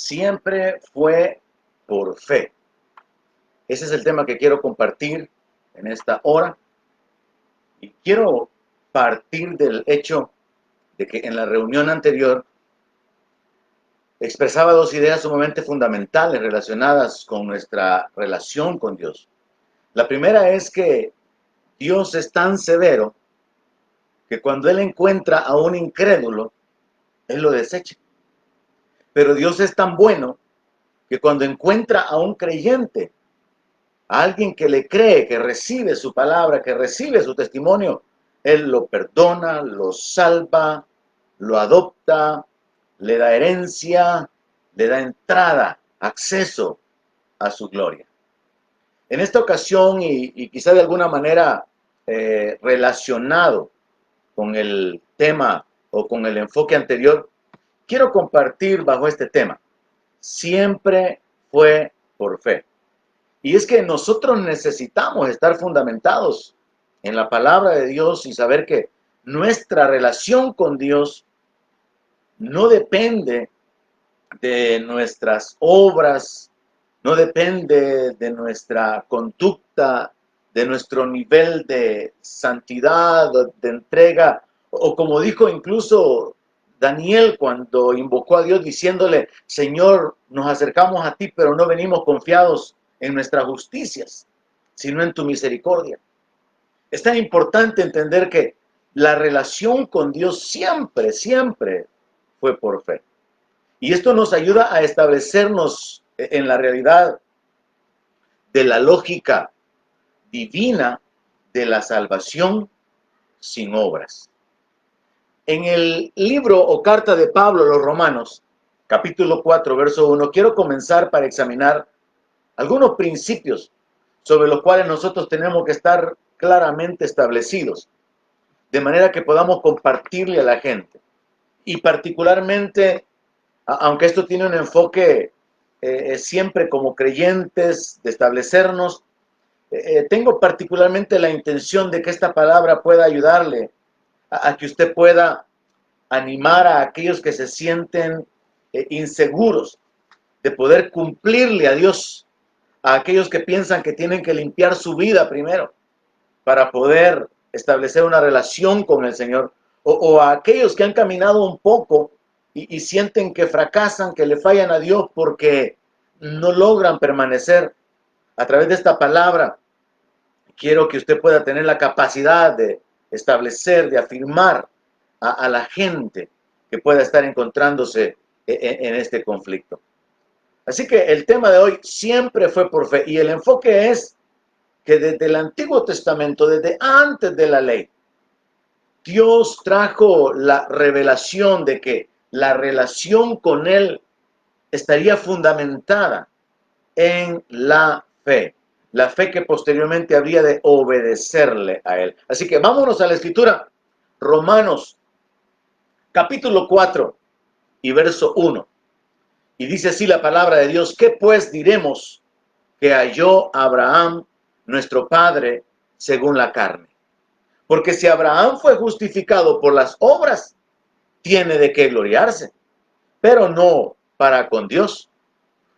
siempre fue por fe. Ese es el tema que quiero compartir en esta hora. Y quiero partir del hecho de que en la reunión anterior expresaba dos ideas sumamente fundamentales relacionadas con nuestra relación con Dios. La primera es que Dios es tan severo que cuando Él encuentra a un incrédulo, Él lo desecha. Pero Dios es tan bueno que cuando encuentra a un creyente, a alguien que le cree, que recibe su palabra, que recibe su testimonio, Él lo perdona, lo salva, lo adopta, le da herencia, le da entrada, acceso a su gloria. En esta ocasión, y quizá de alguna manera relacionado con el tema o con el enfoque anterior, quiero compartir bajo este tema. Siempre fue por fe. Y es que nosotros necesitamos estar fundamentados en la palabra de Dios y saber que nuestra relación con Dios no depende de nuestras obras, no depende de nuestra conducta, de nuestro nivel de santidad, de entrega, o como dijo incluso Daniel cuando invocó a Dios diciéndole: Señor, nos acercamos a ti, pero no venimos confiados en nuestras justicias, sino en tu misericordia. Es tan importante entender que la relación con Dios siempre, siempre fue por fe. Y esto nos ayuda a establecernos en la realidad de la lógica divina de la salvación sin obras. En el libro o carta de Pablo a los Romanos, capítulo 4, verso 1, quiero comenzar para examinar algunos principios sobre los cuales nosotros tenemos que estar claramente establecidos, de manera que podamos compartirle a la gente. Y particularmente, aunque esto tiene un enfoque siempre como creyentes, de establecernos, tengo particularmente la intención de que esta palabra pueda ayudarle a que usted pueda animar a aquellos que se sienten inseguros de poder cumplirle a Dios, a aquellos que piensan que tienen que limpiar su vida primero para poder establecer una relación con el Señor, o a aquellos que han caminado un poco y sienten que fracasan, que le fallan a Dios porque no logran permanecer. A través de esta palabra quiero que usted pueda tener la capacidad de establecer, de afirmar a la gente que pueda estar encontrándose en este conflicto. Así que el tema de hoy siempre fue por fe, y el enfoque es que desde el Antiguo Testamento, desde antes de la ley, Dios trajo la revelación de que la relación con Él estaría fundamentada en la fe que posteriormente habría de obedecerle a Él. Así que vámonos a la Escritura, Romanos capítulo 4 y verso 1. Y dice así la palabra de Dios: ¿qué pues diremos que halló Abraham, nuestro padre, según la carne? Porque si Abraham fue justificado por las obras, tiene de qué gloriarse, pero no para con Dios.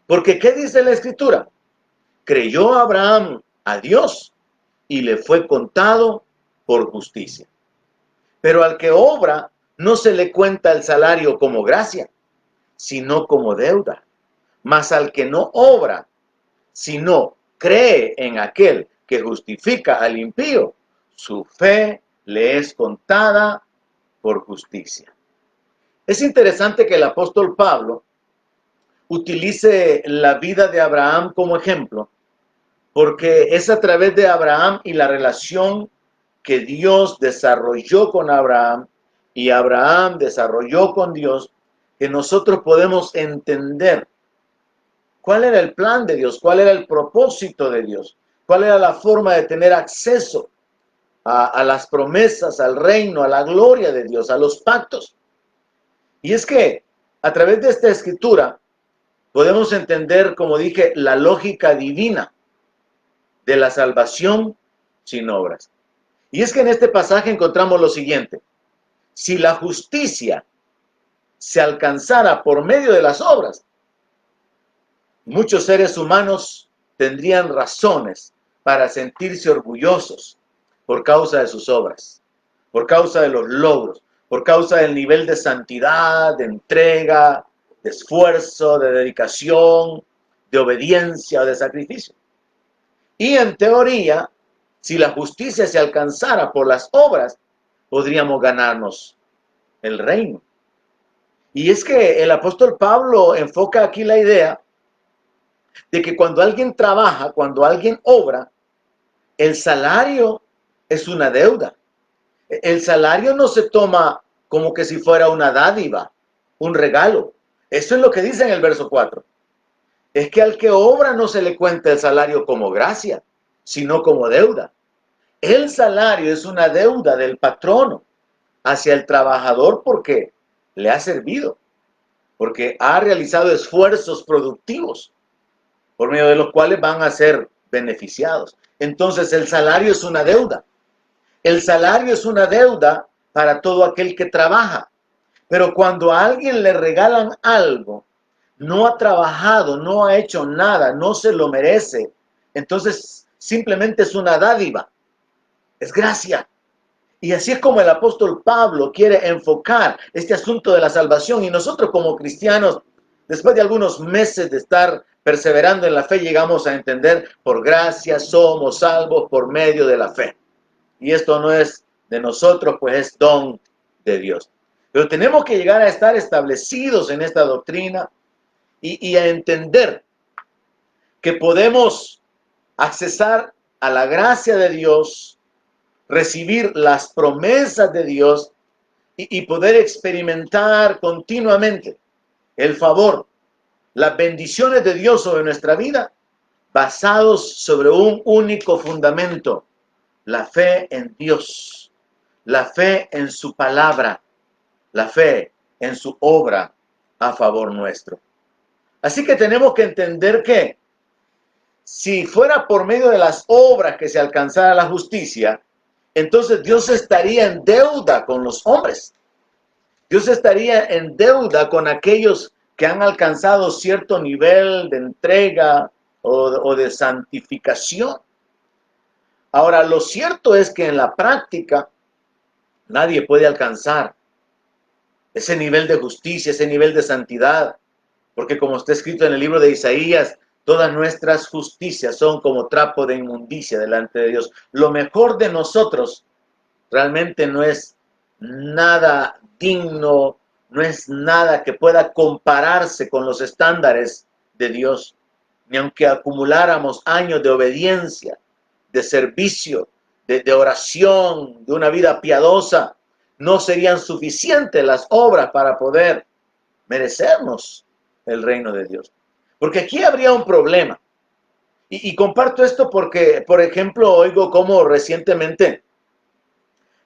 Porque ¿qué dice la Escritura? Creyó Abraham a Dios y le fue contado por justicia. Pero al que obra, no se le cuenta el salario como gracia, sino como deuda. Mas al que no obra, sino cree en aquel que justifica al impío, su fe le es contada por justicia. Es interesante que el apóstol Pablo utilice la vida de Abraham como ejemplo, porque es a través de Abraham y la relación que Dios desarrolló con Abraham y Abraham desarrolló con Dios, que nosotros podemos entender cuál era el plan de Dios, cuál era el propósito de Dios, cuál era la forma de tener acceso a las promesas, al reino, a la gloria de Dios, a los pactos. Y es que a través de esta escritura podemos entender, como dije, la lógica divina de la salvación sin obras. Y es que en este pasaje encontramos lo siguiente: si la justicia se alcanzara por medio de las obras, muchos seres humanos tendrían razones para sentirse orgullosos por causa de sus obras, por causa de los logros, por causa del nivel de santidad, de entrega, de esfuerzo, de dedicación, de obediencia o de sacrificio. Y en teoría, si la justicia se alcanzara por las obras, podríamos ganarnos el reino. Y es que el apóstol Pablo enfoca aquí la idea de que cuando alguien trabaja, cuando alguien obra, el salario es una deuda. El salario no se toma como que si fuera una dádiva, un regalo. Eso es lo que dice en el verso 4. Es que al que obra no se le cuenta el salario como gracia, sino como deuda. El salario es una deuda del patrono hacia el trabajador porque le ha servido, porque ha realizado esfuerzos productivos por medio de los cuales van a ser beneficiados. Entonces el salario es una deuda. El salario es una deuda para todo aquel que trabaja. Pero cuando a alguien le regalan algo, no ha trabajado, no ha hecho nada, no se lo merece, entonces simplemente es una dádiva, es gracia. Y así es como el apóstol Pablo quiere enfocar este asunto de la salvación. Y nosotros como cristianos, después de algunos meses de estar perseverando en la fe, llegamos a entender: por gracia somos salvos por medio de la fe. Y esto no es de nosotros, pues es don de Dios. Pero tenemos que llegar a estar establecidos en esta doctrina y a entender que podemos accesar a la gracia de Dios, recibir las promesas de Dios y poder experimentar continuamente el favor, las bendiciones de Dios sobre nuestra vida, basados sobre un único fundamento: la fe en Dios, la fe en su palabra, la fe en su obra a favor nuestro. Así que tenemos que entender que si fuera por medio de las obras que se alcanzara la justicia, entonces Dios estaría en deuda con los hombres. Dios estaría en deuda con aquellos que han alcanzado cierto nivel de entrega o de santificación. Ahora, lo cierto es que en la práctica nadie puede alcanzar ese nivel de justicia, ese nivel de santidad, porque como está escrito en el libro de Isaías, todas nuestras justicias son como trapo de inmundicia delante de Dios. Lo mejor de nosotros realmente no es nada digno, no es nada que pueda compararse con los estándares de Dios, ni aunque acumuláramos años de obediencia, de servicio, de oración, de una vida piadosa, no serían suficientes las obras para poder merecernos el reino de Dios. Porque aquí habría un problema. Y comparto esto porque, por ejemplo, oigo cómo recientemente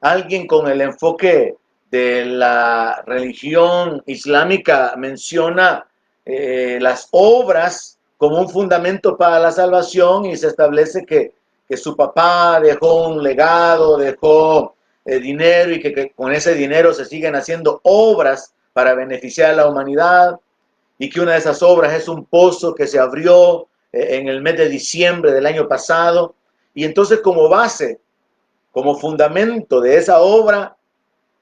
alguien con el enfoque de la religión islámica menciona las obras como un fundamento para la salvación, y se establece que su papá dejó un legado, dejó dinero, y que con ese dinero se siguen haciendo obras para beneficiar a la humanidad, y que una de esas obras es un pozo que se abrió en el mes de diciembre del año pasado. Y entonces, como base, como fundamento de esa obra,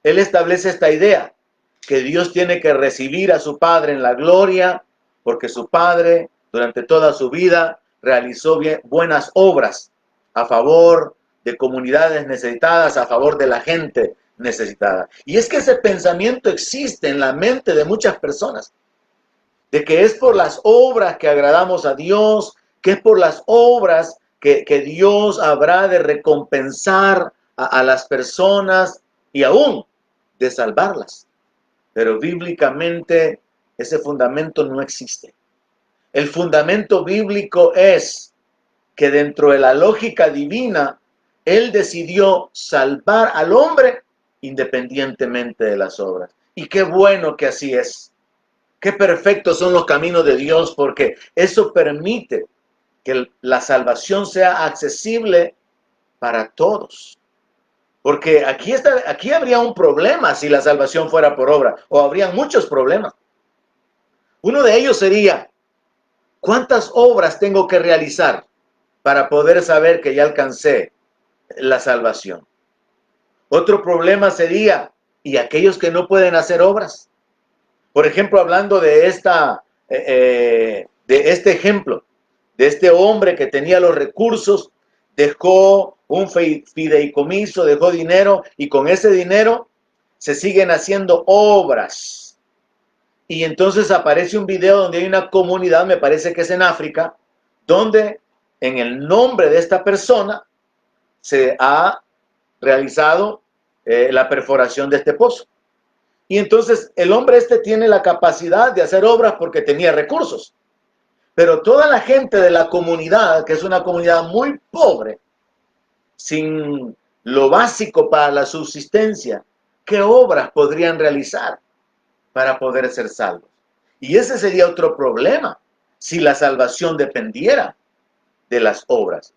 él establece esta idea: que Dios tiene que recibir a su Padre en la gloria, porque su Padre durante toda su vida realizó buenas obras a favor de comunidades necesitadas, a favor de la gente necesitada. Y es que ese pensamiento existe en la mente de muchas personas, de que es por las obras que agradamos a Dios, que es por las obras que Dios habrá de recompensar a las personas y aún de salvarlas. Pero bíblicamente ese fundamento no existe. El fundamento bíblico es que dentro de la lógica divina, Él decidió salvar al hombre independientemente de las obras. Y qué bueno que así es. Qué perfectos son los caminos de Dios, porque eso permite que la salvación sea accesible para todos. Porque aquí habría un problema si la salvación fuera por obra, o habrían muchos problemas. Uno de ellos sería: ¿Cuántas obras tengo que realizar para poder saber que ya alcancé la salvación? Otro problema sería, ¿y aquellos que no pueden hacer obras? Por ejemplo, hablando de este ejemplo, de este hombre que tenía los recursos, dejó un fideicomiso, dejó dinero, y con ese dinero se siguen haciendo obras. Y entonces aparece un video donde hay una comunidad, me parece que es en África, donde en el nombre de esta persona se ha realizado la perforación de este pozo. Y entonces el hombre este tiene la capacidad de hacer obras porque tenía recursos. Pero toda la gente de la comunidad, que es una comunidad muy pobre, sin lo básico para la subsistencia, ¿qué obras podrían realizar para poder ser salvos? Y ese sería otro problema, si la salvación dependiera de las obras.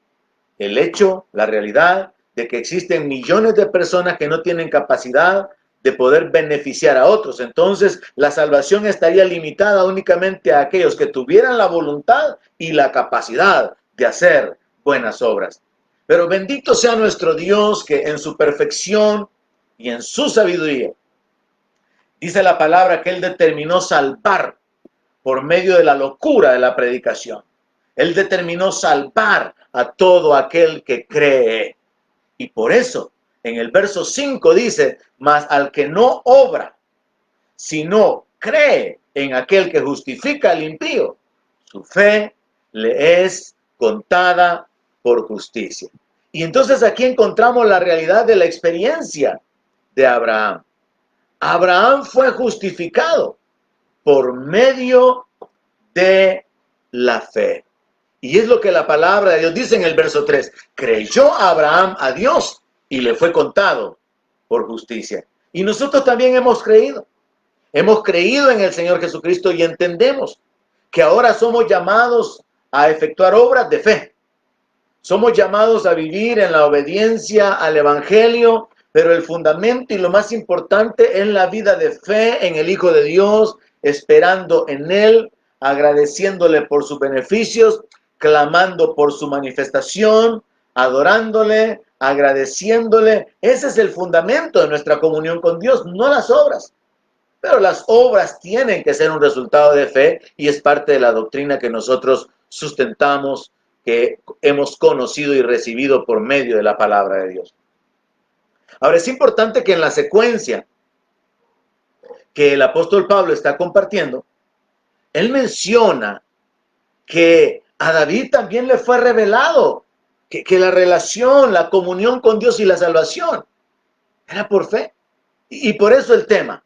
El hecho, la realidad de que existen millones de personas que no tienen capacidad de poder beneficiar a otros. Entonces, la salvación estaría limitada únicamente a aquellos que tuvieran la voluntad y la capacidad de hacer buenas obras. Pero bendito sea nuestro Dios, que en su perfección y en su sabiduría, dice la palabra que Él determinó salvar por medio de la locura de la predicación. Él determinó salvar a todo aquel que cree. Y por eso, en el verso 5 dice, mas al que no obra, sino cree en aquel que justifica al impío, su fe le es contada por justicia. Y entonces aquí encontramos la realidad de la experiencia de Abraham. Abraham fue justificado por medio de la fe. Y es lo que la palabra de Dios dice en el verso 3. Creyó Abraham a Dios y le fue contado por justicia. Y nosotros también hemos creído. Hemos creído en el Señor Jesucristo y entendemos que ahora somos llamados a efectuar obras de fe. Somos llamados a vivir en la obediencia al Evangelio, pero el fundamento y lo más importante es la vida de fe en el Hijo de Dios, esperando en Él, agradeciéndole por sus beneficios, clamando por su manifestación, adorándole, agradeciéndole. Ese es el fundamento de nuestra comunión con Dios, no las obras. Pero las obras tienen que ser un resultado de fe y es parte de la doctrina que nosotros sustentamos, que hemos conocido y recibido por medio de la palabra de Dios. Ahora es importante que en la secuencia que el apóstol Pablo está compartiendo, él menciona que a David también le fue revelado que la relación, la comunión con Dios y la salvación era por fe. Y por eso el tema.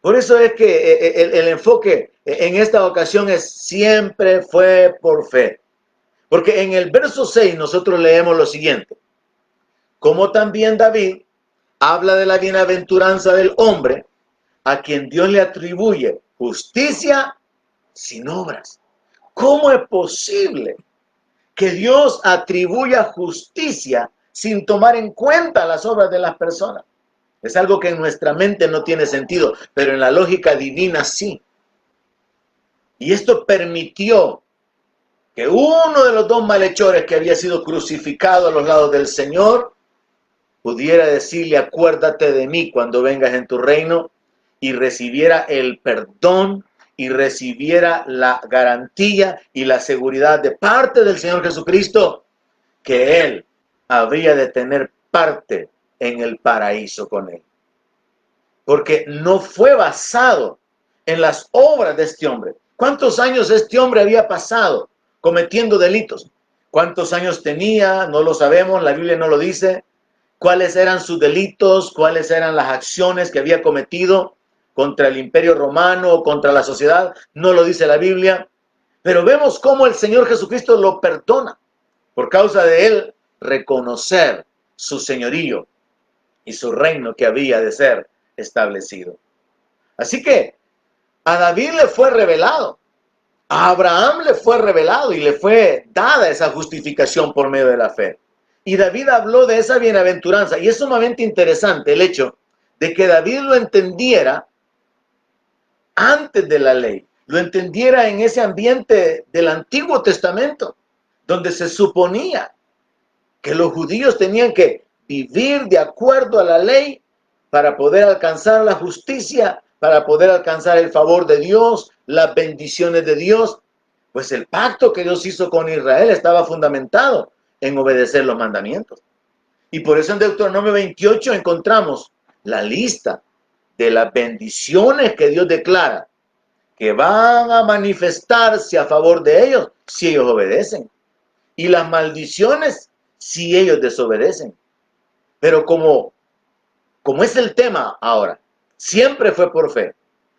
Por eso es que el enfoque en esta ocasión es siempre fue por fe. Porque en el verso 6 nosotros leemos lo siguiente. Como también David habla de la bienaventuranza del hombre a quien Dios le atribuye justicia sin obras. ¿Cómo es posible que Dios atribuya justicia sin tomar en cuenta las obras de las personas? Es algo que en nuestra mente no tiene sentido, pero en la lógica divina sí. Y esto permitió que uno de los dos malhechores que había sido crucificado a los lados del Señor pudiera decirle, acuérdate de mí cuando vengas en tu reino, y recibiera el perdón y recibiera la garantía y la seguridad de parte del Señor Jesucristo que él habría de tener parte en el paraíso con él. Porque no fue basado en las obras de este hombre. ¿Cuántos años este hombre había pasado cometiendo delitos? ¿Cuántos años tenía? No lo sabemos, la Biblia no lo dice. ¿Cuáles eran sus delitos? ¿Cuáles eran las acciones que había cometido contra el Imperio Romano o contra la sociedad? No lo dice la Biblia. Pero vemos cómo el Señor Jesucristo lo perdona por causa de él reconocer su señorío y su reino que había de ser establecido. Así que a David le fue revelado, a Abraham le fue revelado y le fue dada esa justificación por medio de la fe. Y David habló de esa bienaventuranza. Y es sumamente interesante el hecho de que David lo entendiera antes de la ley. lo entendiera en ese ambiente del Antiguo Testamento, donde se suponía que los judíos tenían que vivir de acuerdo a la ley para poder alcanzar la justicia, para poder alcanzar el favor de Dios, las bendiciones de Dios. Pues el pacto que Dios hizo con Israel estaba fundamentado en obedecer los mandamientos. Y por eso en Deuteronomio 28 encontramos la lista de las bendiciones que Dios declara que van a manifestarse a favor de ellos si ellos obedecen. Y las maldiciones si ellos desobedecen. Pero como es el tema ahora, siempre fue por fe.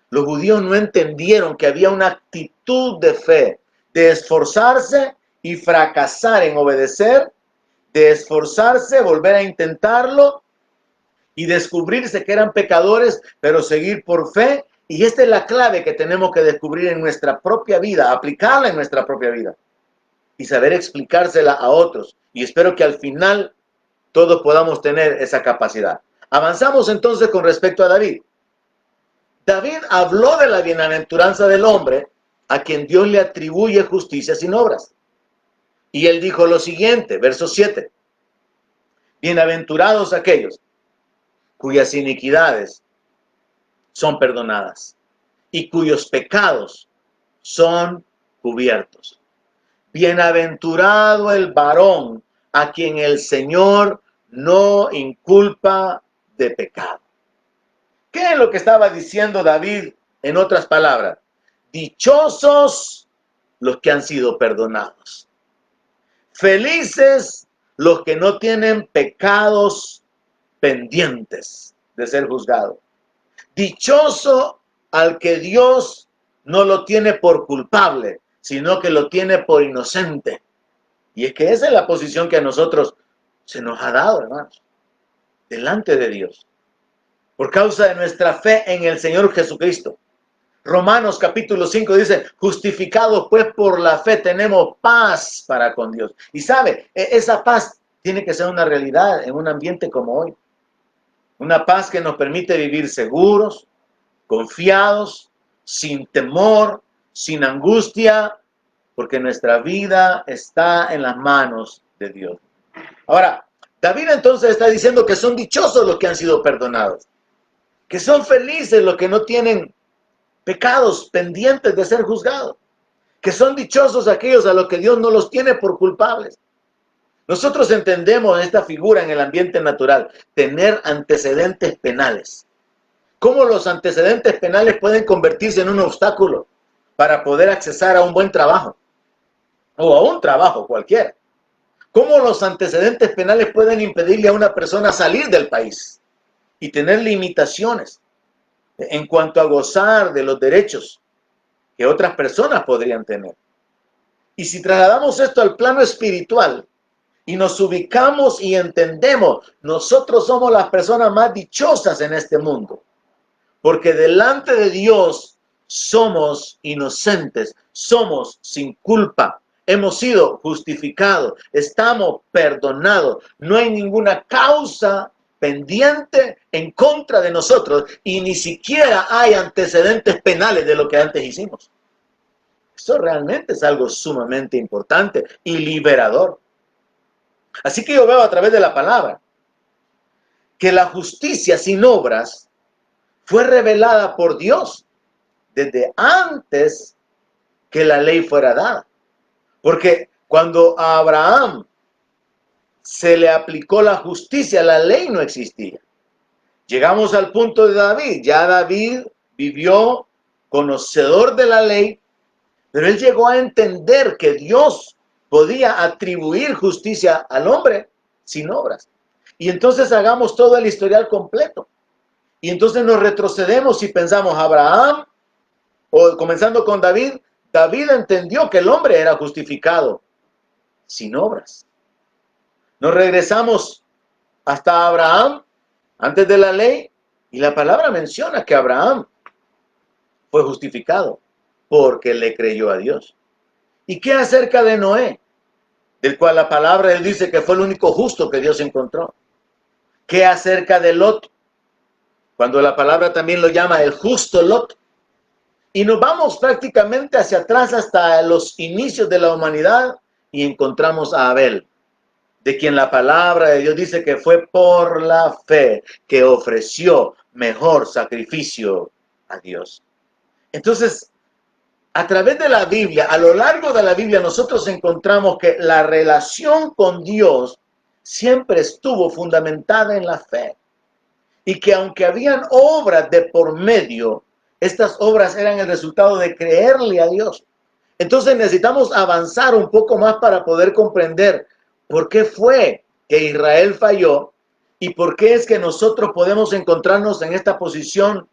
Los judíos no entendieron que había una actitud de fe, de esforzarse y fracasar en obedecer, de esforzarse, volver a intentarlo y descubrirse que eran pecadores, pero seguir por fe. Y esta es la clave que tenemos que descubrir en nuestra propia vida, aplicarla en nuestra propia vida y saber explicársela a otros. Y espero que al final todos podamos tener esa capacidad. Avanzamos entonces con respecto a David. David habló de la bienaventuranza del hombre a quien Dios le atribuye justicia sin obras. Y él dijo lo siguiente, verso 7. Bienaventurados aquellos cuyas iniquidades son perdonadas y cuyos pecados son cubiertos. Bienaventurado el varón a quien el Señor no inculpa de pecado. ¿Qué es lo que estaba diciendo David en otras palabras? Dichosos los que han sido perdonados. Felices los que no tienen pecados pendientes de ser juzgados. Dichoso al que Dios no lo tiene por culpable, sino que lo tiene por inocente. Y es que esa es la posición que a nosotros se nos ha dado, hermanos, delante de Dios, por causa de nuestra fe en el Señor Jesucristo. Romanos capítulo 5 dice, justificados pues por la fe tenemos paz para con Dios. Y sabe, esa paz tiene que ser una realidad en un ambiente como hoy. Una paz que nos permite vivir seguros, confiados, sin temor, sin angustia, porque nuestra vida está en las manos de Dios. Ahora, David entonces está diciendo que son dichosos los que han sido perdonados, que son felices los que no tienen pecados pendientes de ser juzgados, que son dichosos aquellos a los que Dios no los tiene por culpables. Nosotros entendemos esta figura en el ambiente natural, tener antecedentes penales. ¿Cómo los antecedentes penales pueden convertirse en un obstáculo para poder accesar a un buen trabajo? O a un trabajo cualquiera. ¿Cómo los antecedentes penales pueden impedirle a una persona salir del país y tener limitaciones en cuanto a gozar de los derechos que otras personas podrían tener? Y si trasladamos esto al plano espiritual y nos ubicamos y entendemos, nosotros somos las personas más dichosas en este mundo, porque delante de Dios somos inocentes, somos sin culpa. Hemos sido justificados, estamos perdonados, no hay ninguna causa pendiente en contra de nosotros y ni siquiera hay antecedentes penales de lo que antes hicimos. Eso realmente es algo sumamente importante y liberador. Así que yo veo a través de la palabra que la justicia sin obras fue revelada por Dios desde antes que la ley fuera dada. Porque cuando a Abraham se le aplicó la justicia, la ley no existía. Llegamos al punto de David. Ya David vivió conocedor de la ley, pero él llegó a entender que Dios podía atribuir justicia al hombre sin obras. Y entonces hagamos todo el historial completo. Y entonces nos retrocedemos y pensamos, Abraham, o comenzando con David, David entendió que el hombre era justificado sin obras. Nos regresamos hasta Abraham, antes de la ley, y la palabra menciona que Abraham fue justificado porque le creyó a Dios. ¿Y qué acerca de Noé? Del cual la palabra él dice que fue el único justo que Dios encontró. ¿Qué acerca de Lot? Cuando la palabra también lo llama el justo Lot. Y nos vamos prácticamente hacia atrás hasta los inicios de la humanidad y encontramos a Abel, de quien la palabra de Dios dice que fue por la fe que ofreció mejor sacrificio a Dios. Entonces, a través de la Biblia, a lo largo de la Biblia, nosotros encontramos que la relación con Dios siempre estuvo fundamentada en la fe. Y que aunque habían obras de por medio, estas obras eran el resultado de creerle a Dios. Entonces necesitamos avanzar un poco más para poder comprender por qué fue que Israel falló y por qué es que nosotros podemos encontrarnos en esta posición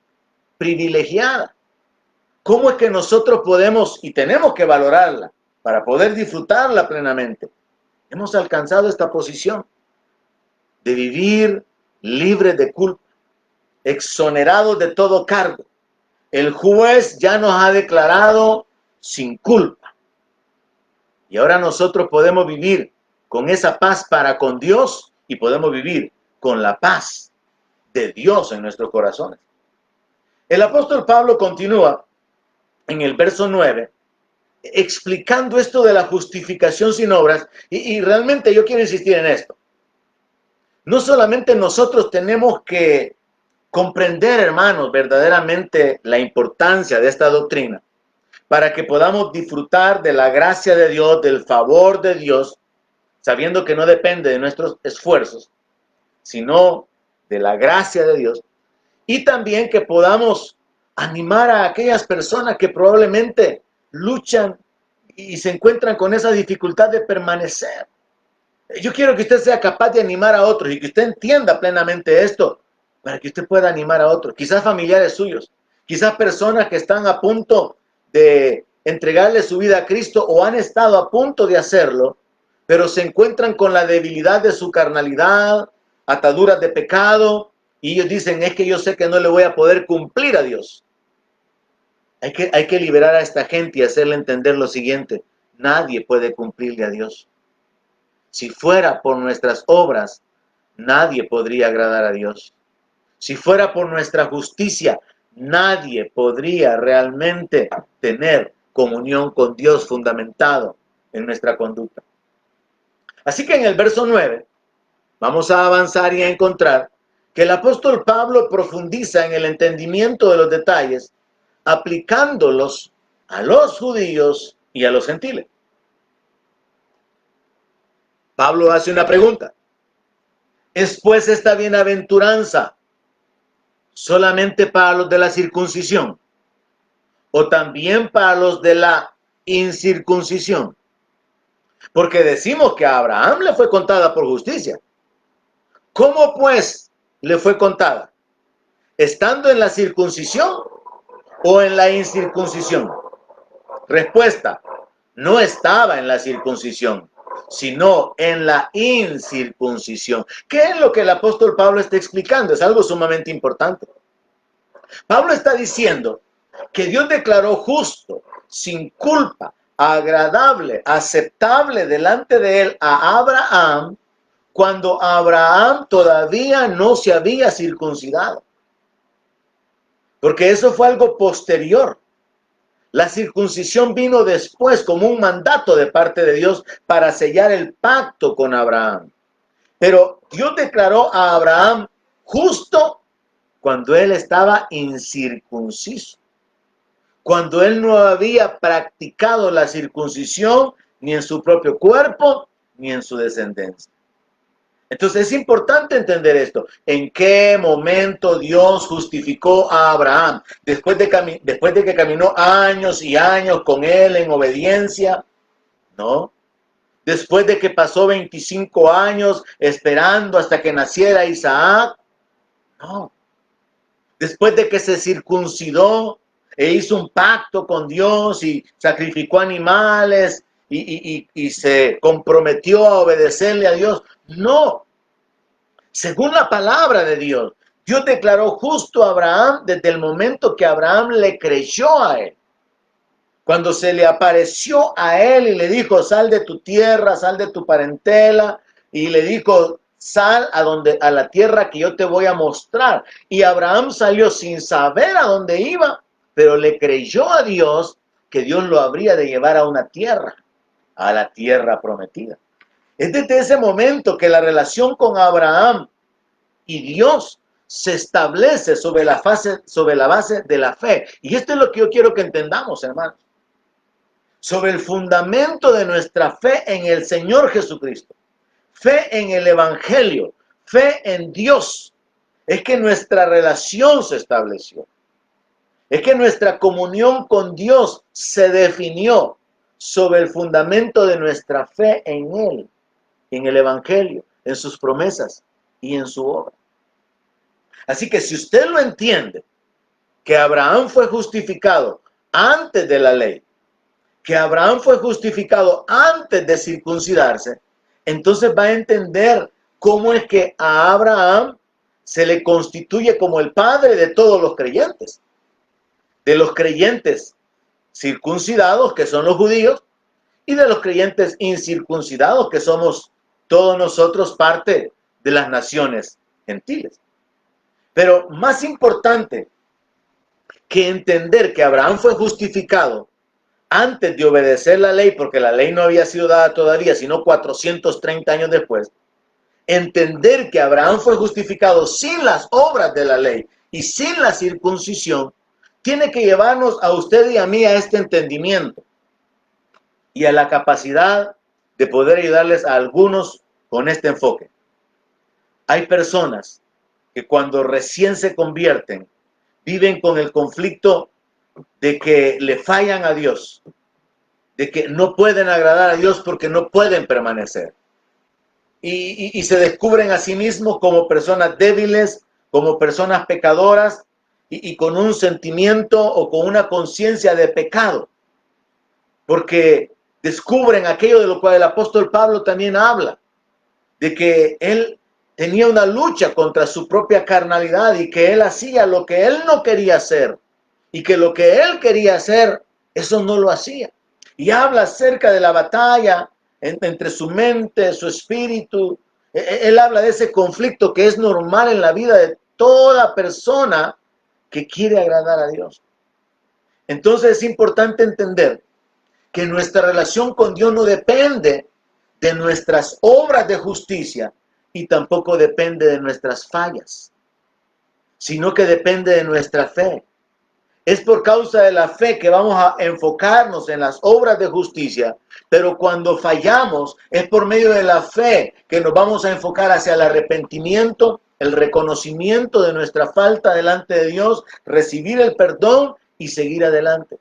privilegiada. ¿Cómo es que nosotros podemos y tenemos que valorarla para poder disfrutarla plenamente? Hemos alcanzado esta posición de vivir libres de culpa, exonerados de todo cargo. El juez ya nos ha declarado sin culpa. Y ahora nosotros podemos vivir con esa paz para con Dios y podemos vivir con la paz de Dios en nuestros corazones. El apóstol Pablo continúa en el verso 9 explicando esto de la justificación sin obras y realmente yo quiero insistir en esto. No solamente nosotros tenemos que comprender, hermanos, verdaderamente la importancia de esta doctrina para que podamos disfrutar de la gracia de Dios, del favor de Dios, sabiendo que no depende de nuestros esfuerzos, sino de la gracia de Dios, y también que podamos animar a aquellas personas que probablemente luchan y se encuentran con esa dificultad de permanecer. Yo quiero que usted sea capaz de animar a otros y que usted entienda plenamente esto, para que usted pueda animar a otros, quizás familiares suyos, quizás personas que están a punto de entregarle su vida a Cristo o han estado a punto de hacerlo, pero se encuentran con la debilidad de su carnalidad, ataduras de pecado, y ellos dicen, es que yo sé que no le voy a poder cumplir a Dios. Hay que liberar a esta gente y hacerle entender lo siguiente, nadie puede cumplirle a Dios. Si fuera por nuestras obras, nadie podría agradar a Dios. Si fuera por nuestra justicia, nadie podría realmente tener comunión con Dios fundamentado en nuestra conducta. Así que en el verso 9 vamos a avanzar y a encontrar que el apóstol Pablo profundiza en el entendimiento de los detalles, aplicándolos a los judíos y a los gentiles. Pablo hace una pregunta. ¿Es pues esta bienaventuranza solamente para los de la circuncisión o también para los de la incircuncisión? Porque decimos que a Abraham le fue contada por justicia. ¿Cómo pues le fue contada? ¿Estando en la circuncisión o en la incircuncisión? Respuesta, no estaba en la circuncisión, sino en la incircuncisión. ¿Qué es lo que el apóstol Pablo está explicando? Es algo sumamente importante. Pablo está diciendo que Dios declaró justo, sin culpa, agradable, aceptable delante de él a Abraham cuando Abraham todavía no se había circuncidado. Porque eso fue algo posterior. La circuncisión vino después como un mandato de parte de Dios para sellar el pacto con Abraham. Pero Dios declaró a Abraham justo cuando él estaba incircunciso, cuando él no había practicado la circuncisión ni en su propio cuerpo ni en su descendencia. Entonces es importante entender esto. ¿En qué momento Dios justificó a Abraham? Después de que caminó años y años con él en obediencia, ¿no? Después de que pasó 25 años esperando hasta que naciera Isaac, no. Después de que se circuncidó e hizo un pacto con Dios y sacrificó animales y se comprometió a obedecerle a Dios, no. Según la palabra de Dios, Dios declaró justo a Abraham desde el momento que Abraham le creyó a él. Cuando se le apareció a él y le dijo, sal de tu tierra, sal de tu parentela, y le dijo, sal a la tierra que yo te voy a mostrar. Y Abraham salió sin saber a dónde iba, pero le creyó a Dios que Dios lo habría de llevar a una tierra, a la tierra prometida. Es desde ese momento que la relación con Abraham y Dios se establece sobre la base de la fe. Y esto es lo que yo quiero que entendamos, hermanos. Sobre el fundamento de nuestra fe en el Señor Jesucristo, fe en el Evangelio, fe en Dios, es que nuestra relación se estableció. Es que nuestra comunión con Dios se definió sobre el fundamento de nuestra fe en Él, en el Evangelio, en sus promesas y en su obra. Así que si usted lo entiende, que Abraham fue justificado antes de la ley, que Abraham fue justificado antes de circuncidarse, entonces va a entender cómo es que a Abraham se le constituye como el padre de todos los creyentes. De los creyentes circuncidados, que son los judíos, y de los creyentes incircuncidados, que somos todos nosotros parte de las naciones gentiles. Pero más importante que entender que Abraham fue justificado antes de obedecer la ley, porque la ley no había sido dada todavía, sino 430 años después, entender que Abraham fue justificado sin las obras de la ley y sin la circuncisión, tiene que llevarnos a usted y a mí a este entendimiento y a la capacidad de poder ayudarles a algunos con este enfoque. Hay personas que cuando recién se convierten, viven con el conflicto de que le fallan a Dios, de que no pueden agradar a Dios porque no pueden permanecer. Y se descubren a sí mismos como personas débiles, como personas pecadoras, y con un sentimiento o con una conciencia de pecado, porque descubren aquello de lo cual el apóstol Pablo también habla, de que él tenía una lucha contra su propia carnalidad y que él hacía lo que él no quería hacer y que lo que él quería hacer, eso no lo hacía. Y habla acerca de la batalla entre su mente, su espíritu. Él habla de ese conflicto que es normal en la vida de toda persona que quiere agradar a Dios. Entonces es importante entender que nuestra relación con Dios no depende de nuestras obras de justicia y tampoco depende de nuestras fallas, sino que depende de nuestra fe. Es por causa de la fe que vamos a enfocarnos en las obras de justicia, pero cuando fallamos es por medio de la fe que nos vamos a enfocar hacia el arrepentimiento, el reconocimiento de nuestra falta delante de Dios, recibir el perdón y seguir adelante.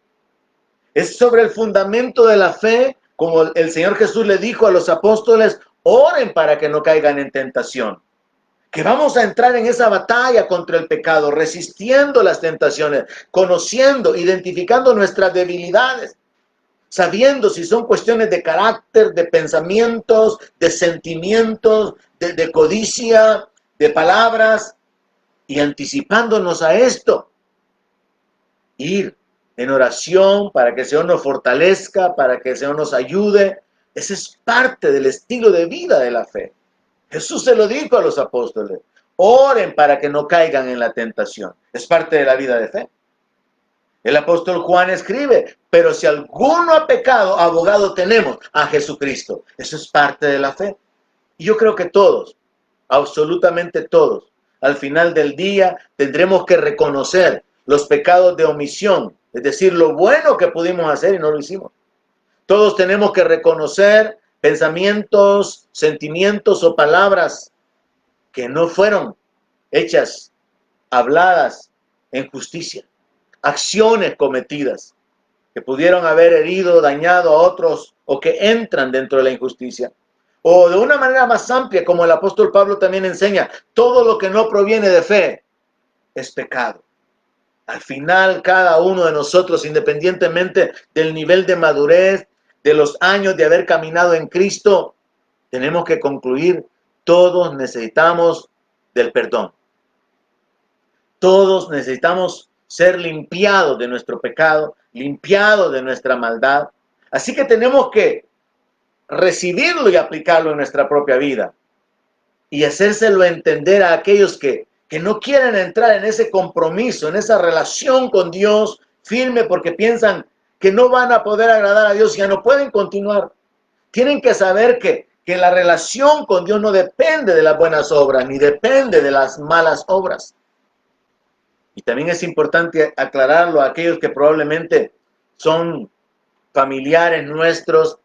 Es sobre el fundamento de la fe, como el Señor Jesús le dijo a los apóstoles, oren para que no caigan en tentación. Que vamos a entrar en esa batalla contra el pecado, resistiendo las tentaciones, conociendo, identificando nuestras debilidades, sabiendo si son cuestiones de carácter, de pensamientos, de sentimientos, de codicia, de palabras, y anticipándonos a esto. Ir en oración para que el Señor nos fortalezca, para que el Señor nos ayude. Ese es parte del estilo de vida de la fe. Jesús se lo dijo a los apóstoles, oren para que no caigan en la tentación. Es parte de la vida de fe. El apóstol Juan escribe, pero si alguno ha pecado, abogado tenemos a Jesucristo. Eso es parte de la fe. Y yo creo que todos, absolutamente todos, al final del día tendremos que reconocer los pecados de omisión, es decir, lo bueno que pudimos hacer y no lo hicimos. Todos tenemos que reconocer pensamientos, sentimientos o palabras que no fueron hechas, habladas en justicia. Acciones cometidas que pudieron haber herido, dañado a otros o que entran dentro de la injusticia. O de una manera más amplia, como el apóstol Pablo también enseña, todo lo que no proviene de fe es pecado. Al final, cada uno de nosotros, independientemente del nivel de madurez, de los años de haber caminado en Cristo, tenemos que concluir, todos necesitamos del perdón. Todos necesitamos ser limpiados de nuestro pecado, limpiados de nuestra maldad. Así que tenemos que recibirlo y aplicarlo en nuestra propia vida y hacérselo entender a aquellos que no quieren entrar en ese compromiso, en esa relación con Dios firme porque piensan que no van a poder agradar a Dios, ya no pueden continuar. Tienen que saber que la relación con Dios no depende de las buenas obras, ni depende de las malas obras. Y también es importante aclararlo a aquellos que probablemente son familiares nuestros,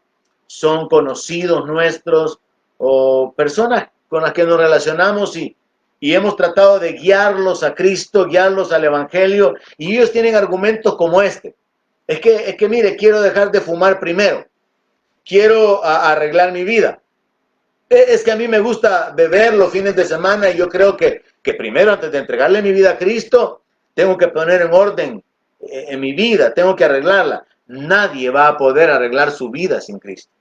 son conocidos nuestros o personas con las que nos relacionamos y hemos tratado de guiarlos a Cristo, guiarlos al Evangelio, y ellos tienen argumentos como este. Es que mire, quiero dejar de fumar primero, quiero arreglar mi vida. Es que a mí me gusta beber los fines de semana y yo creo que primero, antes de entregarle mi vida a Cristo, tengo que poner en orden en mi vida, tengo que arreglarla. Nadie va a poder arreglar su vida sin Cristo.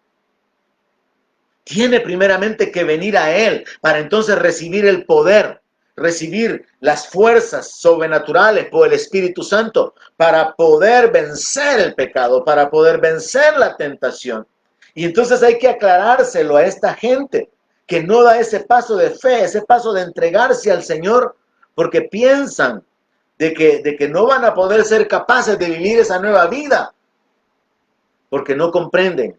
Tiene primeramente que venir a Él para entonces recibir el poder, recibir las fuerzas sobrenaturales por el Espíritu Santo para poder vencer el pecado, para poder vencer la tentación. Y entonces hay que aclarárselo a esta gente que no da ese paso de fe, ese paso de entregarse al Señor, porque piensan de que no van a poder ser capaces de vivir esa nueva vida, porque no comprenden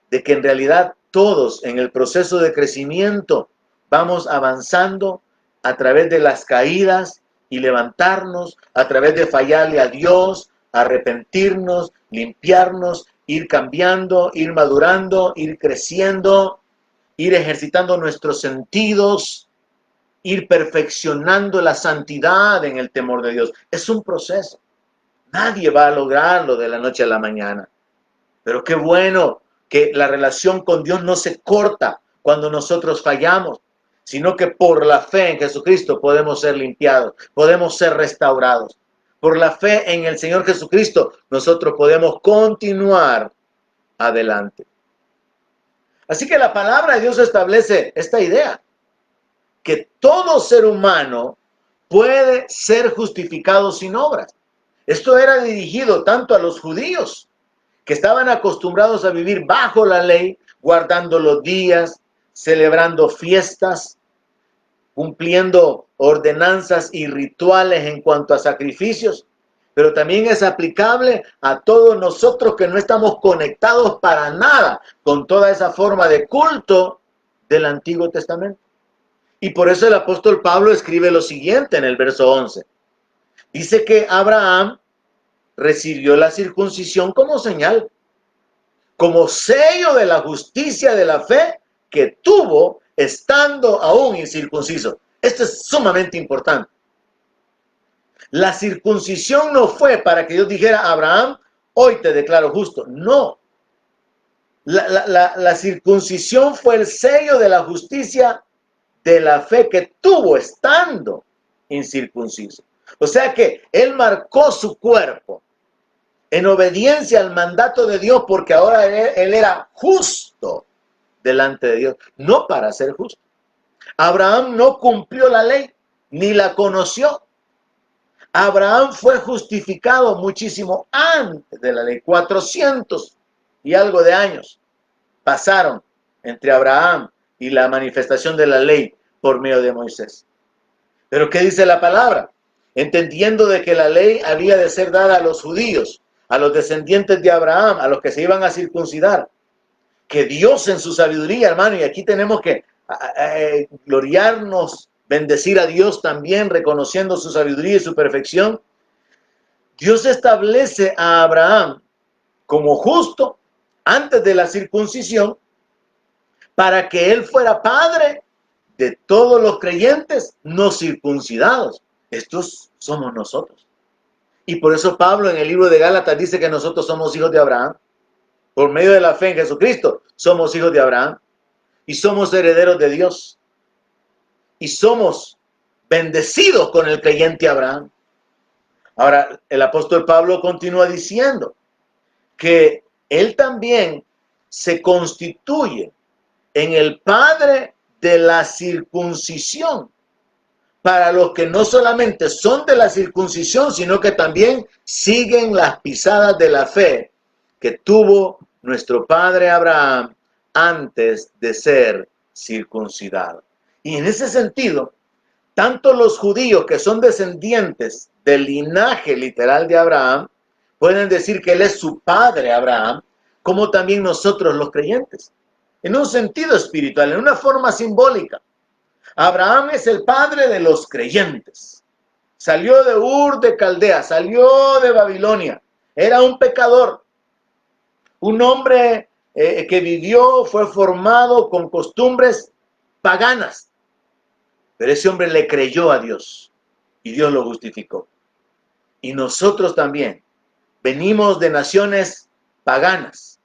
de que en realidad todos en el proceso de crecimiento vamos avanzando a través de las caídas y levantarnos, a través de fallarle a Dios, arrepentirnos, limpiarnos, ir cambiando, ir madurando, ir creciendo, ir ejercitando nuestros sentidos, ir perfeccionando la santidad en el temor de Dios. Es un proceso. Nadie va a lograrlo de la noche a la mañana. Pero qué bueno que la relación con Dios no se corta cuando nosotros fallamos, sino que por la fe en Jesucristo podemos ser limpiados, podemos ser restaurados. Por la fe en el Señor Jesucristo nosotros podemos continuar adelante. Así que la palabra de Dios establece esta idea, que todo ser humano puede ser justificado sin obras. Esto era dirigido tanto a los judíos, que estaban acostumbrados a vivir bajo la ley, guardando los días, celebrando fiestas, cumpliendo ordenanzas y rituales en cuanto a sacrificios, pero también es aplicable a todos nosotros que no estamos conectados para nada con toda esa forma de culto del Antiguo Testamento. Y por eso el apóstol Pablo escribe lo siguiente en el verso 11. Dice que Abraham recibió la circuncisión como señal, como sello de la justicia de la fe que tuvo estando aún incircunciso. Esto es sumamente importante. La circuncisión no fue para que Dios dijera a Abraham, hoy te declaro justo. No. La circuncisión fue el sello de la justicia de la fe que tuvo estando incircunciso. O sea que él marcó su cuerpo en obediencia al mandato de Dios, porque ahora él era justo delante de Dios, no para ser justo. Abraham no cumplió la ley, ni la conoció. Abraham fue justificado muchísimo antes de la ley. 400 y algo de años pasaron entre Abraham y la manifestación de la ley por medio de Moisés. Pero ¿qué dice la palabra? Entendiendo de que la ley había de ser dada a los judíos, a los descendientes de Abraham, a los que se iban a circuncidar, que Dios en su sabiduría, hermano, y aquí tenemos que gloriarnos, bendecir a Dios también, reconociendo su sabiduría y su perfección. Dios establece a Abraham como justo antes de la circuncisión para que él fuera padre de todos los creyentes no circuncidados. Estos somos nosotros. Y por eso Pablo en el libro de Gálatas dice que nosotros somos hijos de Abraham. Por medio de la fe en Jesucristo somos hijos de Abraham. Y somos herederos de Dios. Y somos bendecidos con el creyente Abraham. Ahora, el apóstol Pablo continúa diciendo que él también se constituye en el padre de la circuncisión para los que no solamente son de la circuncisión, sino que también siguen las pisadas de la fe que tuvo nuestro padre Abraham antes de ser circuncidado. Y en ese sentido, tanto los judíos que son descendientes del linaje literal de Abraham, pueden decir que él es su padre, Abraham, como también nosotros los creyentes. En un sentido espiritual, en una forma simbólica. Abraham es el padre de los creyentes. Salió de Ur de Caldea, salió de Babilonia. Era un pecador. Un hombre que vivió, fue formado con costumbres paganas. Pero ese hombre le creyó a Dios y Dios lo justificó. Y nosotros también venimos de naciones paganas.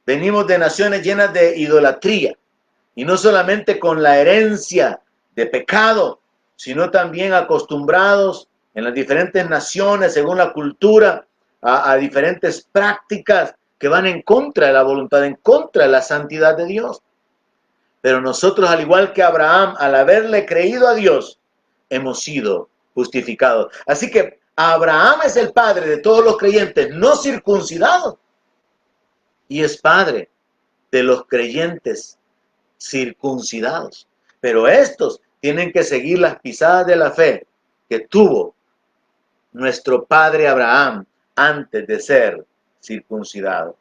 Venimos de naciones llenas de idolatría. Y no solamente con la herencia de pecado, sino también acostumbrados en las diferentes naciones, según la cultura, a diferentes prácticas que van en contra de la voluntad, en contra de la santidad de Dios. Pero nosotros, al igual que Abraham, al haberle creído a Dios, hemos sido justificados. Así que Abraham es el padre de todos los creyentes no circuncidados y es padre de los creyentes circuncidados. Pero estos tienen que seguir las pisadas de la fe que tuvo nuestro padre Abraham antes de ser circuncidado.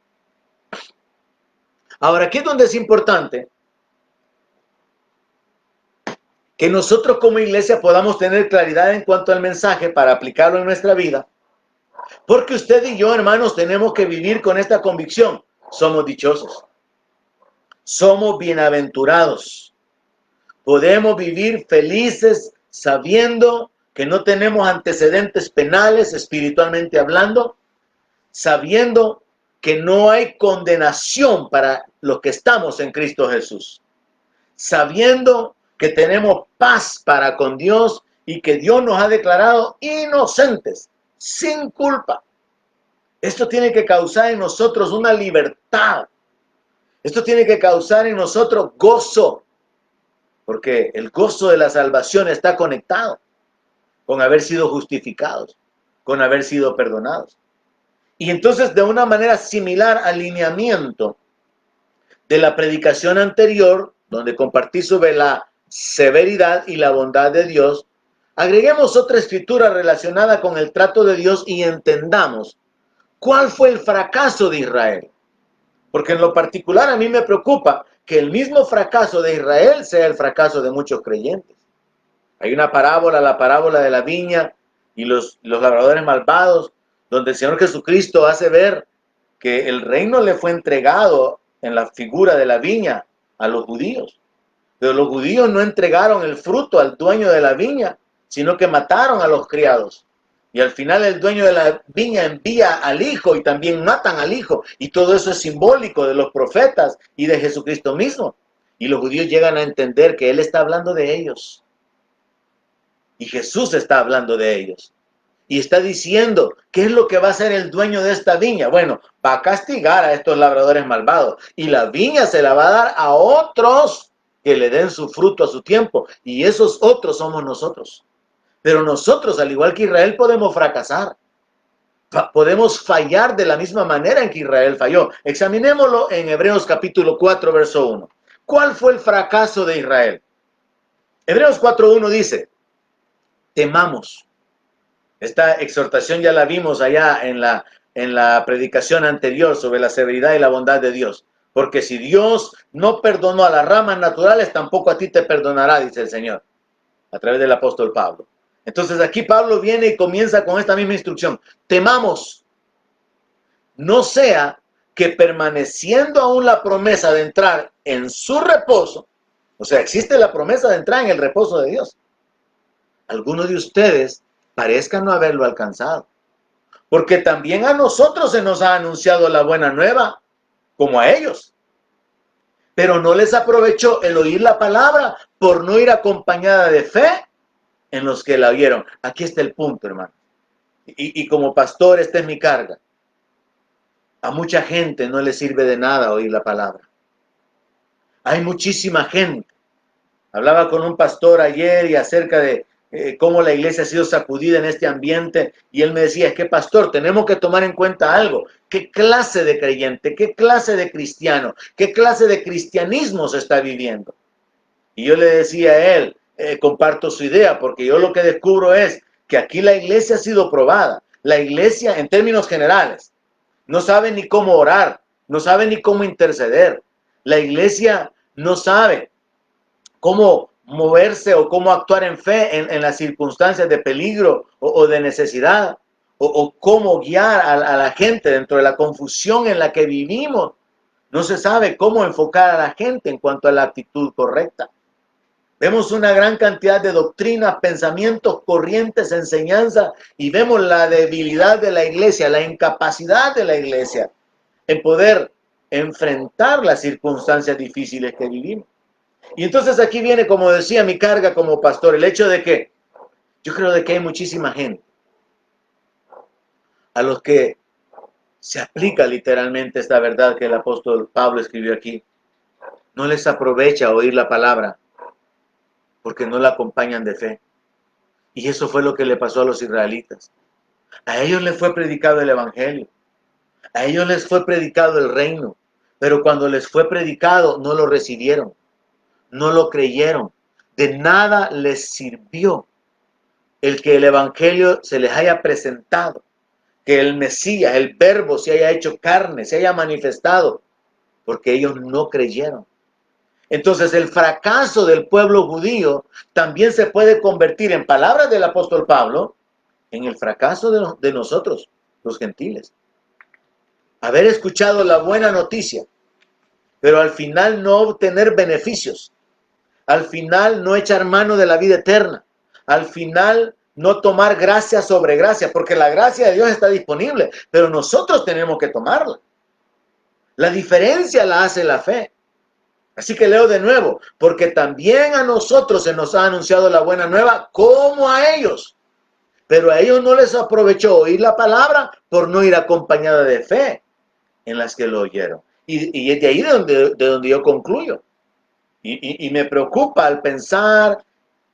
Ahora, aquí es donde es importante que nosotros como iglesia podamos tener claridad en cuanto al mensaje para aplicarlo en nuestra vida, porque usted y yo, hermanos, tenemos que vivir con esta convicción. Somos dichosos, somos bienaventurados, podemos vivir felices sabiendo que no tenemos antecedentes penales espiritualmente hablando, sabiendo que no hay condenación para los que estamos en Cristo Jesús, sabiendo que tenemos paz para con Dios y que Dios nos ha declarado inocentes, sin culpa. Esto tiene que causar en nosotros una libertad. Esto tiene que causar en nosotros gozo, porque el gozo de la salvación está conectado con haber sido justificados, con haber sido perdonados. Y entonces, de una manera similar al lineamiento de la predicación anterior, donde compartí sobre la severidad y la bondad de Dios, agreguemos otra escritura relacionada con el trato de Dios y entendamos cuál fue el fracaso de Israel. Porque en lo particular a mí me preocupa que el mismo fracaso de Israel sea el fracaso de muchos creyentes. Hay una parábola, la parábola de la viña y los labradores malvados, donde el Señor Jesucristo hace ver que el reino le fue entregado en la figura de la viña a los judíos. Pero los judíos no entregaron el fruto al dueño de la viña, sino que mataron a los criados. Y al final el dueño de la viña envía al hijo y también matan al hijo. Y todo eso es simbólico de los profetas y de Jesucristo mismo. Y los judíos llegan a entender que Él está hablando de ellos. Y Jesús está hablando de ellos. Y está diciendo, ¿qué es lo que va a hacer el dueño de esta viña? Bueno, va a castigar a estos labradores malvados. Y la viña se la va a dar a otros que le den su fruto a su tiempo. Y esos otros somos nosotros. Pero nosotros, al igual que Israel, podemos fracasar. Podemos fallar de la misma manera en que Israel falló. Examinémoslo en Hebreos capítulo 4, verso 1. ¿Cuál fue el fracaso de Israel? Hebreos 4:1 dice, temamos. Esta exhortación ya la vimos allá en la predicación anterior sobre la severidad y la bondad de Dios. Porque si Dios no perdonó a las ramas naturales, tampoco a ti te perdonará, dice el Señor, a través del apóstol Pablo. Entonces aquí Pablo viene y comienza con esta misma instrucción. Temamos, no sea que permaneciendo aún la promesa de entrar en su reposo, o sea, existe la promesa de entrar en el reposo de Dios, algunos de ustedes parezcan no haberlo alcanzado. Porque también a nosotros se nos ha anunciado la buena nueva, como a ellos. Pero no les aprovechó el oír la palabra por no ir acompañada de fe en los que la oyeron. Aquí está el punto, hermano. Y como pastor, esta es mi carga. A mucha gente no le sirve de nada oír la palabra. Hay muchísima gente. Hablaba con un pastor ayer y acerca de cómo la iglesia ha sido sacudida en este ambiente, y él me decía, es que pastor, tenemos que tomar en cuenta algo. ¿Qué clase de creyente, qué clase de cristiano, qué clase de cristianismo se está viviendo? Y yo le decía a él, comparto su idea, porque yo lo que descubro es que aquí la iglesia ha sido probada. La iglesia, en términos generales, no sabe ni cómo orar, no sabe ni cómo interceder. La iglesia no sabe cómo moverse o cómo actuar en fe en las circunstancias de peligro o de necesidad, o cómo guiar a la gente dentro de la confusión en la que vivimos. No se sabe cómo enfocar a la gente en cuanto a la actitud correcta. Vemos una gran cantidad de doctrinas, pensamientos, corrientes, enseñanzas, y vemos la debilidad de la iglesia, la incapacidad de la iglesia en poder enfrentar las circunstancias difíciles que vivimos. Y entonces aquí viene, como decía, mi carga como pastor, el hecho de que yo creo de que hay muchísima gente a los que se aplica literalmente esta verdad que el apóstol Pablo escribió aquí. No les aprovecha oír la palabra porque no la acompañan de fe. Y eso fue lo que le pasó a los israelitas. A ellos les fue predicado el evangelio. A ellos les fue predicado el reino. Pero cuando les fue predicado no lo recibieron. No lo creyeron. De nada les sirvió el que el evangelio se les haya presentado, que el Mesías, el verbo se haya hecho carne, se haya manifestado, porque ellos no creyeron. Entonces el fracaso del pueblo judío también se puede convertir, en palabras del apóstol Pablo, en el fracaso de nosotros, los gentiles. Haber escuchado la buena noticia, pero al final no obtener beneficios, al final no echar mano de la vida eterna, al final no tomar gracia sobre gracia, porque la gracia de Dios está disponible, pero nosotros tenemos que tomarla. La diferencia la hace la fe. Así que leo de nuevo, porque también a nosotros se nos ha anunciado la buena nueva como a ellos, pero a ellos no les aprovechó oír la palabra por no ir acompañada de fe en las que lo oyeron. Y es de ahí de donde yo concluyo. Y me preocupa al pensar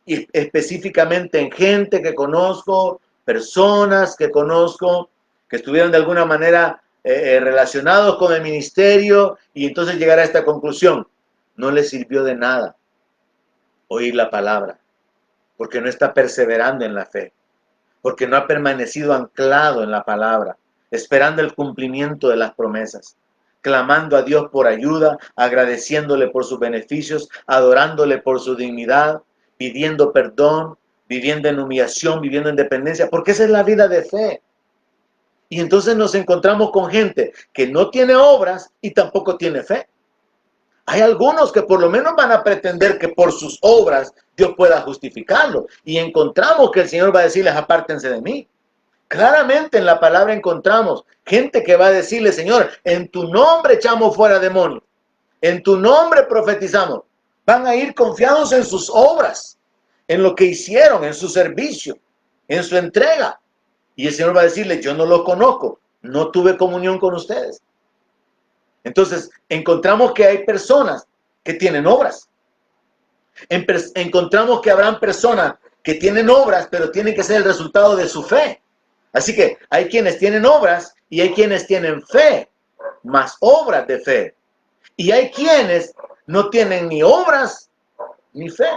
específicamente en gente que conozco, personas que conozco, que estuvieron de alguna manera relacionados con el ministerio, y entonces llegar a esta conclusión. No les sirvió de nada oír la palabra, porque no está perseverando en la fe, porque no ha permanecido anclado en la palabra, esperando el cumplimiento de las promesas, clamando a Dios por ayuda, agradeciéndole por sus beneficios, adorándole por su dignidad, pidiendo perdón, viviendo en humillación, viviendo en dependencia, porque esa es la vida de fe. Y entonces nos encontramos con gente que no tiene obras y tampoco tiene fe. Hay algunos que por lo menos van a pretender que por sus obras Dios pueda justificarlo. Y encontramos que el Señor va a decirles, apártense de mí. Claramente en la palabra encontramos gente que va a decirle, Señor, en tu nombre echamos fuera demonios. En tu nombre profetizamos. Van a ir confiados en sus obras, en lo que hicieron, en su servicio, en su entrega. Y el Señor va a decirle, yo no los conozco, no tuve comunión con ustedes. Entonces, encontramos que hay personas que tienen obras. Encontramos que habrán personas que tienen obras, pero tienen que ser el resultado de su fe. Así que hay quienes tienen obras y hay quienes tienen fe, más obras de fe. Y hay quienes no tienen ni obras ni fe.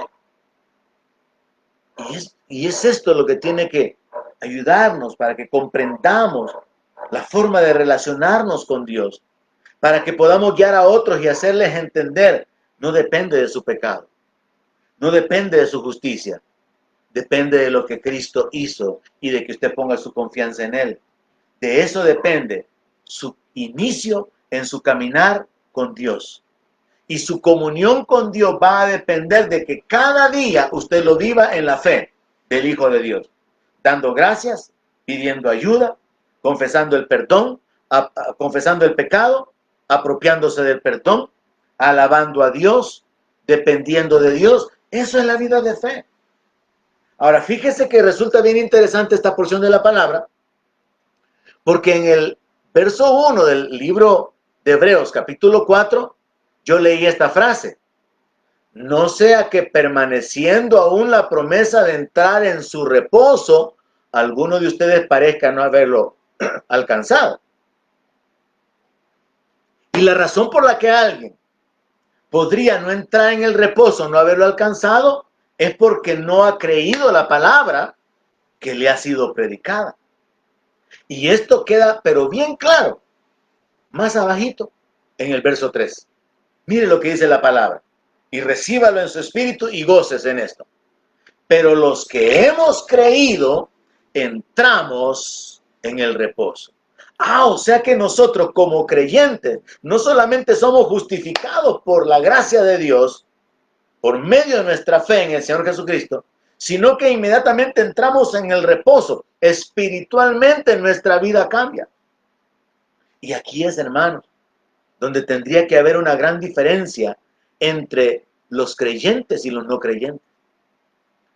Y es esto lo que tiene que ayudarnos para que comprendamos la forma de relacionarnos con Dios, para que podamos guiar a otros y hacerles entender, no depende de su pecado, no depende de su justicia, depende de lo que Cristo hizo y de que usted ponga su confianza en Él. De eso depende su inicio en su caminar con Dios. Y su comunión con Dios va a depender de que cada día usted lo viva en la fe del Hijo de Dios, dando gracias, pidiendo ayuda, confesando el perdón, confesando el pecado, apropiándose del perdón, alabando a Dios, dependiendo de Dios. Eso es la vida de fe. Ahora, fíjese que resulta bien interesante esta porción de la palabra, porque en el verso 1 del libro de Hebreos, capítulo 4, yo leí esta frase: no sea que permaneciendo aún la promesa de entrar en su reposo, alguno de ustedes parezca no haberlo alcanzado. Y la razón por la que alguien podría no entrar en el reposo, no haberlo alcanzado, es porque no ha creído la palabra que le ha sido predicada. Y esto queda, pero bien claro, más abajito, en el verso 3. Mire lo que dice la palabra. Y recíbalo en su espíritu y goces en esto. Pero los que hemos creído, entramos en el reposo. O sea que nosotros como creyentes, no solamente somos justificados por la gracia de Dios, por medio de nuestra fe en el Señor Jesucristo, sino que inmediatamente entramos en el reposo. Espiritualmente nuestra vida cambia. Y aquí es, hermanos, donde tendría que haber una gran diferencia entre los creyentes y los no creyentes.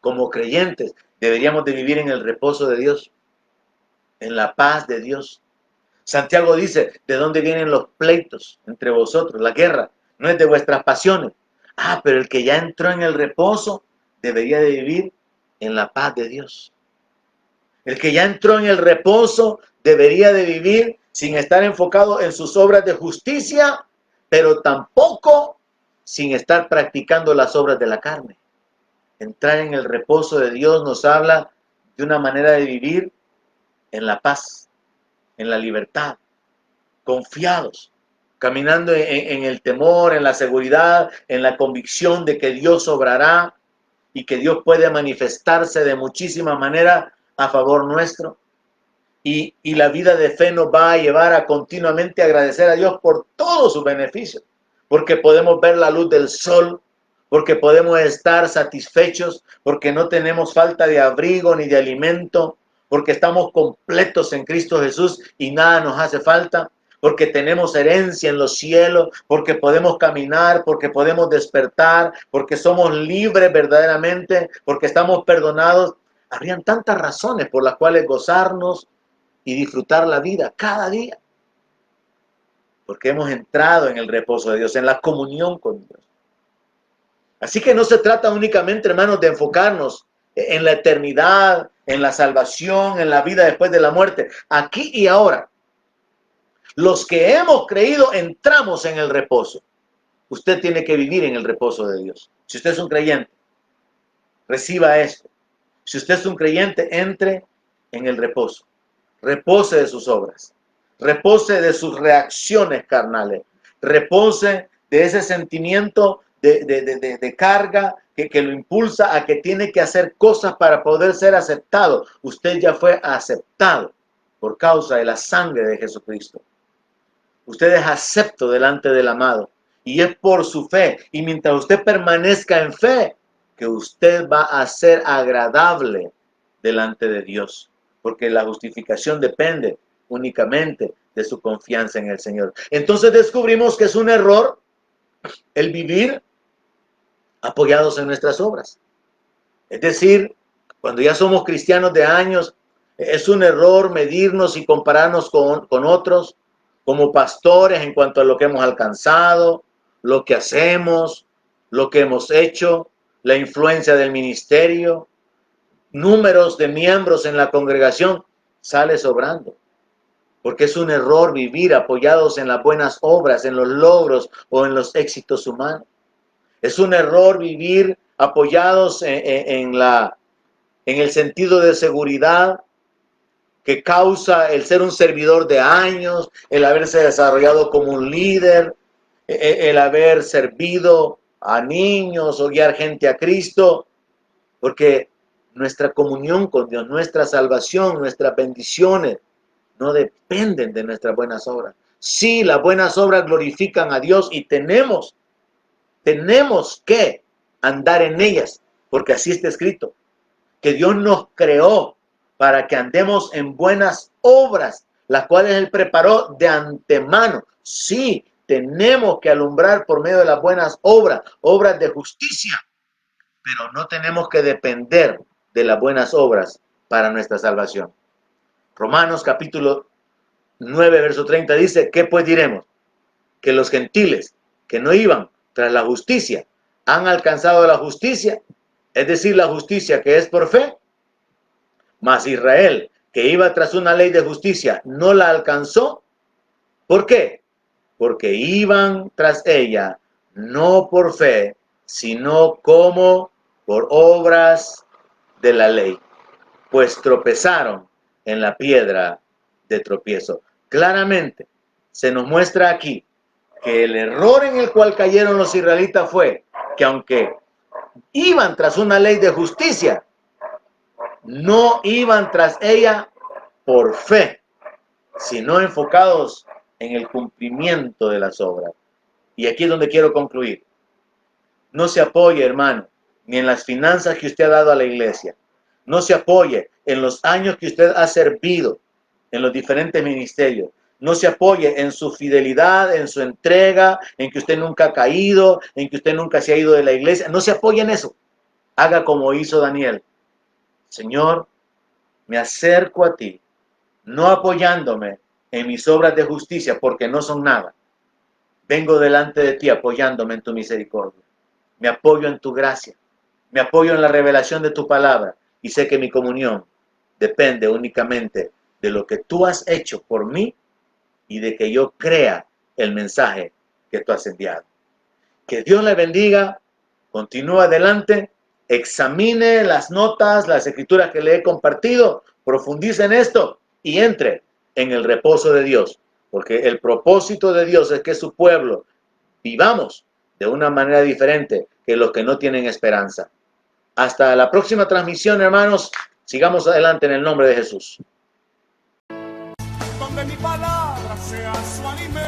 Como creyentes deberíamos de vivir en el reposo de Dios, en la paz de Dios. Santiago dice, ¿de dónde vienen los pleitos entre vosotros? La guerra no es de vuestras pasiones. Pero el que ya entró en el reposo debería de vivir en la paz de Dios. El que ya entró en el reposo debería de vivir sin estar enfocado en sus obras de justicia, pero tampoco sin estar practicando las obras de la carne. Entrar en el reposo de Dios nos habla de una manera de vivir en la paz, en la libertad, confiados, caminando en el temor, en la seguridad, en la convicción de que Dios obrará y que Dios puede manifestarse de muchísimas maneras a favor nuestro. Y la vida de fe nos va a llevar a continuamente agradecer a Dios por todos sus beneficios, porque podemos ver la luz del sol, porque podemos estar satisfechos, porque no tenemos falta de abrigo ni de alimento, porque estamos completos en Cristo Jesús y nada nos hace falta, porque tenemos herencia en los cielos, porque podemos caminar, porque podemos despertar, porque somos libres verdaderamente, porque estamos perdonados. Habrían tantas razones por las cuales gozarnos y disfrutar la vida cada día, porque hemos entrado en el reposo de Dios, en la comunión con Dios. Así que no se trata únicamente, hermanos, de enfocarnos en la eternidad, en la salvación, en la vida después de la muerte. Aquí y ahora, los que hemos creído entramos en el reposo. Usted tiene que vivir en el reposo de Dios. Si usted es un creyente, reciba esto. Si usted es un creyente, entre en el reposo. Repose de sus obras. Repose de sus reacciones carnales. Repose de ese sentimiento de carga que lo impulsa a que tiene que hacer cosas para poder ser aceptado. Usted ya fue aceptado por causa de la sangre de Jesucristo. Usted es acepto delante del amado. Y es por su fe. Y mientras usted permanezca en fe, que usted va a ser agradable delante de Dios. Porque la justificación depende únicamente de su confianza en el Señor. Entonces descubrimos que es un error el vivir apoyados en nuestras obras. Es decir, cuando ya somos cristianos de años, es un error medirnos y compararnos con otros como pastores en cuanto a lo que hemos alcanzado, lo que hacemos, lo que hemos hecho, la influencia del ministerio, números de miembros en la congregación, sale sobrando. Porque es un error vivir apoyados en las buenas obras, en los logros o en los éxitos humanos. Es un error vivir apoyados en el sentido de seguridad que causa el ser un servidor de años, el haberse desarrollado como un líder, el haber servido a niños o guiar gente a Cristo, porque nuestra comunión con Dios, nuestra salvación, nuestras bendiciones no dependen de nuestras buenas obras. Sí, las buenas obras glorifican a Dios y tenemos que andar en ellas, porque así está escrito, que Dios nos creó para que andemos en buenas obras, las cuales Él preparó de antemano. Sí, tenemos que alumbrar por medio de las buenas obras, obras de justicia, pero no tenemos que depender de las buenas obras para nuestra salvación. Romanos capítulo 9, verso 30 dice, ¿qué pues diremos? Que los gentiles que no iban tras la justicia han alcanzado la justicia, es decir, la justicia que es por fe, mas Israel, que iba tras una ley de justicia, no la alcanzó. ¿Por qué? Porque iban tras ella, no por fe, sino como por obras de la ley, pues tropezaron en la piedra de tropiezo. Claramente se nos muestra aquí que el error en el cual cayeron los israelitas fue que aunque iban tras una ley de justicia, no iban tras ella por fe, sino enfocados en el cumplimiento de las obras. Y aquí es donde quiero concluir. No se apoye, hermano, ni en las finanzas que usted ha dado a la iglesia. No se apoye en los años que usted ha servido en los diferentes ministerios. No se apoye en su fidelidad, en su entrega, en que usted nunca ha caído, en que usted nunca se ha ido de la iglesia. No se apoye en eso. Haga como hizo Daniel. Señor, me acerco a ti, no apoyándome en mis obras de justicia porque no son nada. Vengo delante de ti apoyándome en tu misericordia. Me apoyo en tu gracia. Me apoyo en la revelación de tu palabra. Y sé que mi comunión depende únicamente de lo que tú has hecho por mí y de que yo crea el mensaje que tú has enviado. Que Dios le bendiga. Continúa adelante. Examine las notas, las escrituras que le he compartido. Profundice en esto y entre en el reposo de Dios. Porque el propósito de Dios es que su pueblo vivamos de una manera diferente que los que no tienen esperanza. Hasta la próxima transmisión, hermanos. Sigamos adelante en el nombre de Jesús. Donde mi palabra sea su alimento.